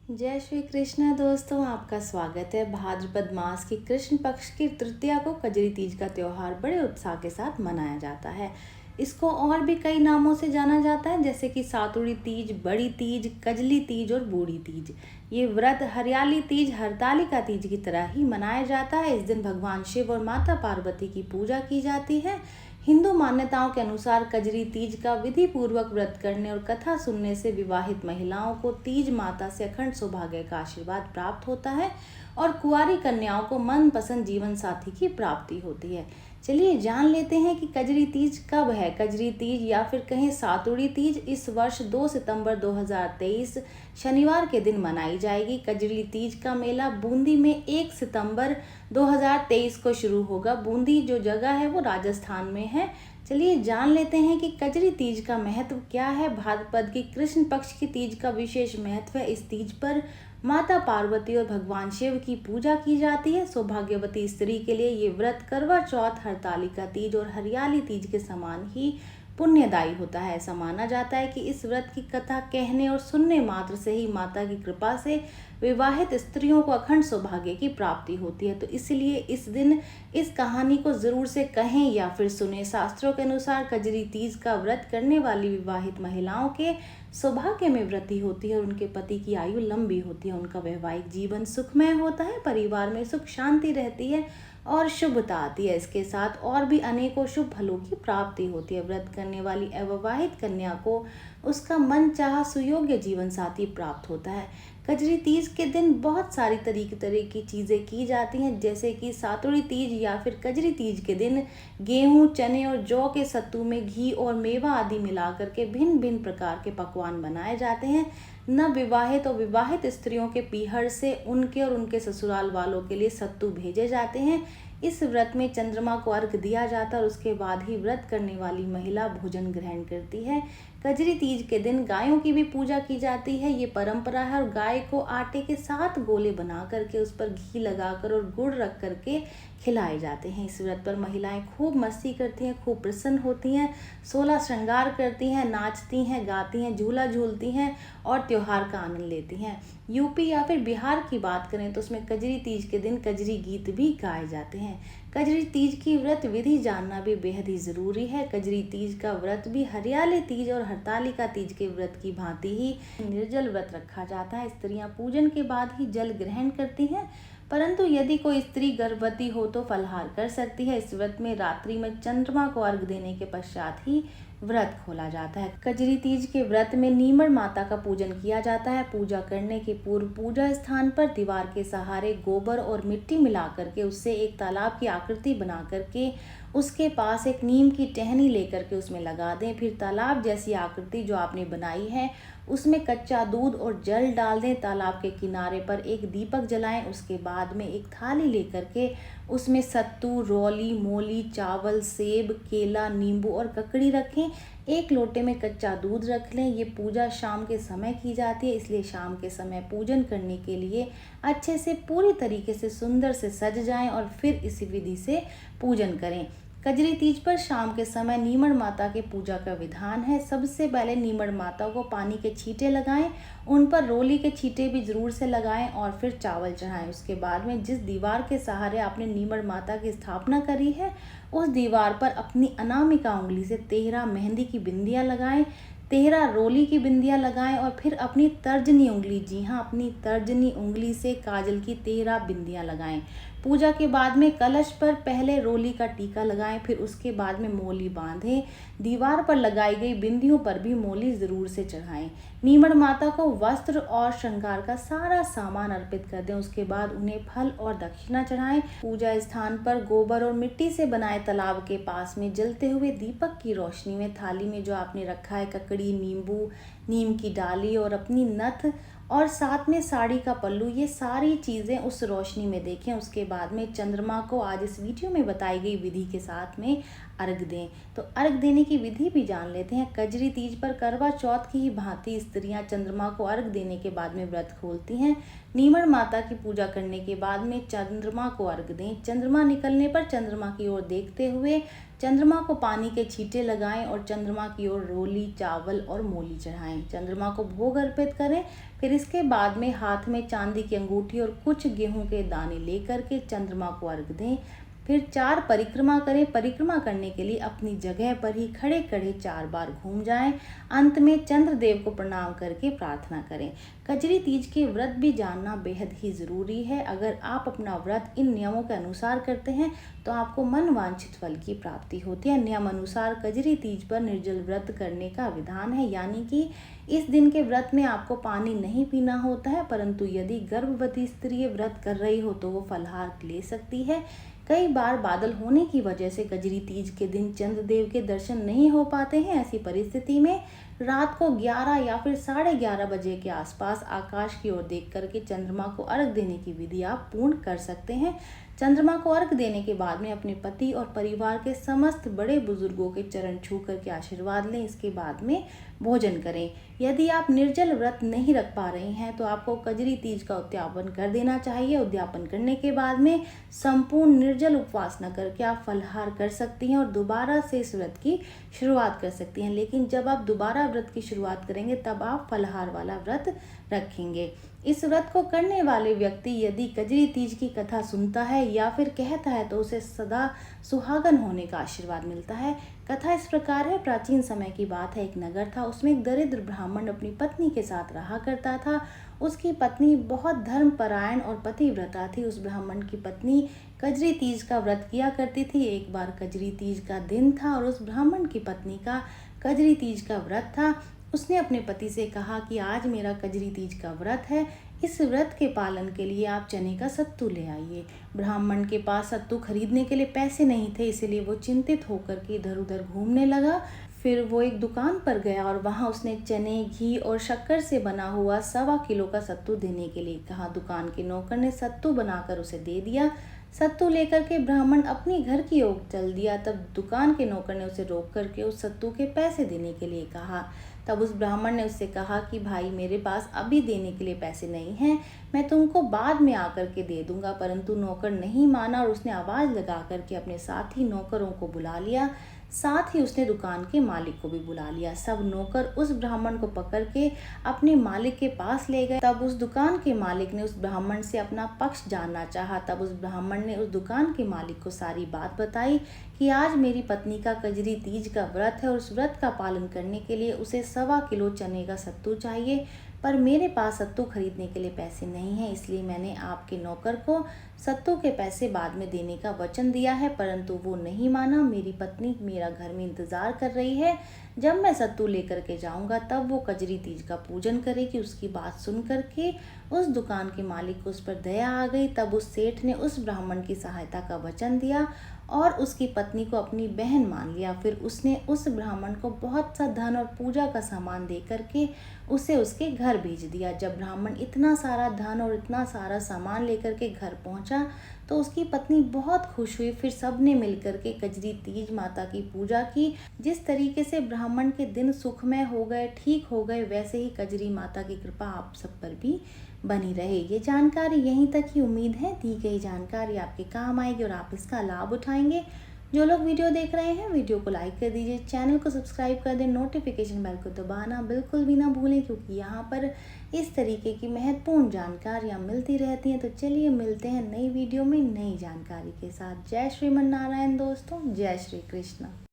जय श्री कृष्ण दोस्तों, आपका स्वागत है। भाद्रपद मास की कृष्ण पक्ष की तृतीया को कजरी तीज का त्योहार बड़े उत्साह के साथ मनाया जाता है। इसको और भी कई नामों से जाना जाता है, जैसे कि सातुड़ी तीज, बड़ी तीज, कजली तीज और बूढ़ी तीज। ये व्रत हरियाली तीज, हरतालिका तीज की तरह ही मनाया जाता है। इस दिन भगवान शिव और माता पार्वती की पूजा की जाती है। हिंदू मान्यताओं के अनुसार कजरी तीज का विधि पूर्वक व्रत करने और कथा सुनने से विवाहित महिलाओं को तीज माता से अखंड सौभाग्य का आशीर्वाद प्राप्त होता है और कुंवारी कन्याओं को मनपसंद जीवन साथी की प्राप्ति होती है। चलिए जान लेते हैं कि कजरी तीज कब है। कजरी तीज या फिर कहें सातुड़ी तीज इस वर्ष 2 सितंबर 2023 शनिवार के दिन मनाई जाएगी। कजरी तीज का मेला बूंदी में 1 सितंबर 2023 को शुरू होगा। बूंदी जो जगह है वो राजस्थान में है। चलिए जान लेते हैं कि कजरी तीज का महत्व क्या है। भाद्रपद की कृष्ण पक्ष की तीज का विशेष महत्व है। इस तीज पर माता पार्वती और भगवान शिव की पूजा की जाती है। सौभाग्यवती स्त्री के लिए ये व्रत करवा चौथ, हरतालिका तीज और हरियाली तीज के समान ही पुण्यदायी होता है। ऐसा माना जाता है कि इस व्रत की कथा कहने और सुनने मात्र से ही माता की कृपा से विवाहित स्त्रियों को अखंड सौभाग्य की प्राप्ति होती है। तो इसलिए इस दिन इस कहानी को जरूर से कहें या फिर सुने। शास्त्रों के अनुसार कजरी तीज का व्रत करने वाली विवाहित महिलाओं के सौभाग्य में वृद्धि होती है और उनके पति की आयु लंबी होती है। उनका वैवाहिक जीवन सुखमय होता है, परिवार में सुख शांति रहती है और शुभता आती है। इसके साथ और भी अनेकों शुभ फलों की प्राप्ति होती है। व्रत करने वाली अविवाहित कन्या को उसका मनचाहा सुयोग्य जीवन साथी प्राप्त होता है। कजरी तीज के दिन बहुत सारी तरह की चीज़ें की जाती हैं, जैसे कि सातुड़ी तीज या फिर कजरी तीज के दिन गेहूं, चने और जौ के सत्तू में घी और मेवा आदि मिला करके भिन्न भिन्न प्रकार के पकवान बनाए जाते हैं। नव विवाहित और विवाहित स्त्रियों के पीहर से उनके और उनके ससुराल वालों के लिए सत्तू भेजे जाते हैं। इस व्रत में चंद्रमा को अर्घ दिया जाता है और उसके बाद ही व्रत करने वाली महिला भोजन ग्रहण करती है। कजरी तीज के दिन गायों की भी पूजा की जाती है। ये परंपरा है और गाय को आटे के 7 गोले बना करके उस पर घी लगाकर और गुड़ रख करके खिलाए जाते हैं। इस व्रत पर महिलाएं खूब मस्ती करती हैं, खूब प्रसन्न होती हैं, 16 श्रृंगार करती हैं, नाचती हैं, गाती हैं, झूला झूलती हैं और त्योहार का आनंद लेती हैं। यूपी या फिर बिहार की बात करें तो उसमें कजरी तीज के दिन कजरी गीत भी गाए जाते हैं। कजरी तीज की व्रत विधि जानना भी बेहद ही जरूरी है। कजरी तीज का व्रत भी हरियाली तीज और हरतालिका तीज के व्रत की भांति ही निर्जल व्रत रखा जाता है। स्त्रियां पूजन के बाद ही जल ग्रहण करती हैं, परंतु यदि कोई स्त्री गर्भवती हो तो फलाहार कर सकती है। इस व्रत में रात्रि में चंद्रमा को अर्घ देने के पश्चात ही व्रत खोला जाता है। कजरी तीज के व्रत में नीमड़ माता का पूजन किया जाता है। पूजा करने के पूर्व पूजा स्थान पर दीवार के सहारे गोबर और मिट्टी मिला करके उससे एक तालाब की आकृति बना करके उसके पास एक नीम की टहनी लेकर के उसमें लगा दें। फिर तालाब जैसी आकृति जो आपने बनाई है उसमें कच्चा दूध और जल डाल दें। तालाब के किनारे पर एक दीपक जलाएं। उसके बाद में एक थाली लेकर के उसमें सत्तू, रौली, मोली, चावल, सेब, केला, नींबू और ककड़ी रखें। एक लोटे में कच्चा दूध रख लें। ये पूजा शाम के समय की जाती है, इसलिए शाम के समय पूजन करने के लिए अच्छे से पूरी तरीके से सुंदर से सज जाएं और फिर इसी विधि से पूजन करें। कजरी तीज पर शाम के समय नीमड़ माता के पूजा का विधान है। सबसे पहले नीमड़ माता को पानी के छींटे लगाएं, उन पर रोली के छींटे भी जरूर से लगाएं और फिर चावल चढ़ाएं। उसके बाद में जिस दीवार के सहारे आपने नीमड़ माता की स्थापना करी है उस दीवार पर अपनी अनामिका उंगली से 13 मेहंदी की बिंदियां लगाएं, 13 रोली की बिंदियां लगाएं और फिर अपनी तर्जनी उंगली, जी हाँ, अपनी तर्जनी उंगली से काजल की 13 बिंदियां लगाएं। पूजा के बाद में कलश पर पहले रोली का टीका लगाएं, फिर उसके बाद में मोली बांधें। दीवार पर लगाई गई बिंदियों पर भी मोली जरूर से चढ़ाएं। नीमड़ माता को वस्त्र और श्रृंगार का सारा सामान अर्पित कर दें। उसके बाद उन्हें फल और दक्षिणा चढ़ाएं। पूजा स्थान पर गोबर और मिट्टी से बनाए तालाब के पास में जलते हुए दीपक की रोशनी में थाली में जो आपने रखा है ककड़ी, नींबू, नीम की डाली और अपनी नथ और साथ में साड़ी का पल्लू, ये सारी चीज़ें उस रोशनी में देखें। उसके बाद में चंद्रमा को आज इस वीडियो में बताई गई विधि के साथ में अर्घ दें। तो अर्घ देने की विधि भी जान लेते हैं। कजरी तीज पर करवा चौथ की ही भांति स्त्रियां चंद्रमा को अर्घ देने के बाद में व्रत खोलती हैं। नीमड़ माता की पूजा करने के बाद में चंद्रमा को अर्घ दें। चंद्रमा निकलने पर चंद्रमा की ओर देखते हुए चंद्रमा को पानी के छींटे लगाएं और चंद्रमा की ओर रोली, चावल और मूली चढ़ाएं। चंद्रमा को भोग अर्पित करें। फिर इसके बाद में हाथ में चांदी की अंगूठी और कुछ गेहूं के दाने लेकर के चंद्रमा को अर्घ दें। फिर 4 परिक्रमा करें। परिक्रमा करने के लिए अपनी जगह पर ही खड़े खड़े 4 बार घूम जाएं। अंत में चंद्रदेव को प्रणाम करके प्रार्थना करें। कजरी तीज के व्रत भी जानना बेहद ही ज़रूरी है। अगर आप अपना व्रत इन नियमों के अनुसार करते हैं तो आपको मनवांछित फल की प्राप्ति होती है। नियम अनुसार कजरी तीज पर निर्जल व्रत करने का विधान है, यानी कि इस दिन के व्रत में आपको पानी नहीं पीना होता है, परंतु यदि गर्भवती स्त्री व्रत कर रही हो तो वो फलाहार ले सकती है। कई बार बादल होने की वजह से कजरी तीज के दिन चंद्रदेव के दर्शन नहीं हो पाते हैं। ऐसी परिस्थिति में रात को 11 या फिर 11:30 बजे के आसपास आकाश की ओर देख करके चंद्रमा को अर्घ देने की विधि आप पूर्ण कर सकते हैं। चंद्रमा को अर्घ देने के बाद में अपने पति और परिवार के समस्त बड़े बुजुर्गों के चरण छू करके आशीर्वाद लें। इसके बाद में भोजन करें। यदि आप निर्जल व्रत नहीं रख पा रहे हैं तो आपको कजरी तीज का उद्यापन कर देना चाहिए। उद्यापन करने के बाद में संपूर्ण निर्जल उपवास न करके आप फलाहार कर सकती हैं और दोबारा से इस व्रत की शुरुआत कर सकती हैं। लेकिन जब आप दोबारा व्रत की शुरुआत करेंगे तब आप फलाहार वाला व्रत रखेंगे। इस व्रत को करने वाले व्यक्ति यदि कजरी तीज की कथा सुनता है या फिर कहता है तो उसे सदा सुहागन होने का आशीर्वाद मिलता है। कथा इस प्रकार है। प्राचीन समय की बात है। एक नगर था, उसमें एक दरिद्र ब्राह्मण अपनी पत्नी के साथ रहा करता था। उसकी पत्नी बहुत धर्मपरायण और पतिव्रता थी। उस ब्राह्मण की पत्नी कजरी तीज का व्रत किया करती थी। एक बार कजरी तीज का दिन था और उस ब्राह्मण की पत्नी का कजरी तीज का व्रत था। उसने अपने पति से कहा कि आज मेरा कजरी तीज का व्रत है, इस व्रत के पालन के लिए आप चने का सत्तू ले आइए। ब्राह्मण के पास सत्तू खरीदने के लिए पैसे नहीं थे, इसलिए वो चिंतित होकर के इधर उधर घूमने लगा। फिर वो एक दुकान पर गया और वहाँ उसने चने, घी और शक्कर से बना हुआ 1.25 किलो का सत्तू देने के लिए कहा। दुकान के नौकर ने सत्तू बनाकर उसे दे दिया। सत्तू लेकर के ब्राह्मण अपने घर की ओर चल दिया। तब दुकान के नौकर ने उसे रोक करके उस सत्तू के पैसे देने के लिए कहा। तब उस ब्राह्मण ने उससे कहा कि भाई, मेरे पास अभी देने के लिए पैसे नहीं हैं, मैं तुमको बाद में आकर के दे दूंगा। परंतु नौकर नहीं माना और उसने आवाज़ लगा करके अपने साथी नौकरों को बुला लिया। साथ ही उसने दुकान के मालिक को भी बुला लिया। सब नौकर उस ब्राह्मण को पकड़ के अपने मालिक के पास ले गए। तब उस दुकान के मालिक ने उस ब्राह्मण से अपना पक्ष जानना चाहा। तब उस ब्राह्मण ने उस दुकान के मालिक को सारी बात बताई कि आज मेरी पत्नी का कजरी तीज का व्रत है और उस व्रत का पालन करने के लिए उसे 1.25 किलो चने का सत्तू चाहिए, पर मेरे पास सत्तू खरीदने के लिए पैसे नहीं हैं, इसलिए मैंने आपके नौकर को सत्तू के पैसे बाद में देने का वचन दिया है, परंतु वो नहीं माना। मेरी पत्नी मेरा घर में इंतज़ार कर रही है। जब मैं सत्तू लेकर के जाऊंगा तब वो कजरी तीज का पूजन करेगी। उसकी बात सुन करके उस दुकान के मालिक को उस पर दया आ गई। तब उस सेठ ने उस ब्राह्मण की सहायता का वचन दिया और उसकी पत्नी को अपनी बहन मान लिया। फिर उसने उस ब्राह्मण को बहुत सा धन और पूजा का सामान दे करके उसे उसके घर भेज दिया। जब ब्राह्मण इतना सारा धन और इतना सारा सामान लेकर के घर पहुंचा तो उसकी पत्नी बहुत खुश हुई। फिर सब ने मिलकर के कजरी तीज माता की पूजा की। जिस तरीके से ब्राह्मण के दिन सुखमय हो गए, ठीक हो गए, वैसे ही कजरी माता की कृपा आप सब पर भी बनी रहे। ये जानकारी यहीं तक ही। उम्मीद है दी गई जानकारी आपके काम आएगी और आप इसका लाभ उठाएंगे। जो लोग वीडियो देख रहे हैं वीडियो को लाइक कर दीजिए, चैनल को सब्सक्राइब कर दें, नोटिफिकेशन बेल को दबाना बिल्कुल भी ना भूलें, क्योंकि यहाँ पर इस तरीके की महत्वपूर्ण जानकारियाँ मिलती रहती हैं। तो चलिए मिलते हैं नई वीडियो में नई जानकारी के साथ। जय श्रीमन नारायण दोस्तों, जय श्री कृष्ण।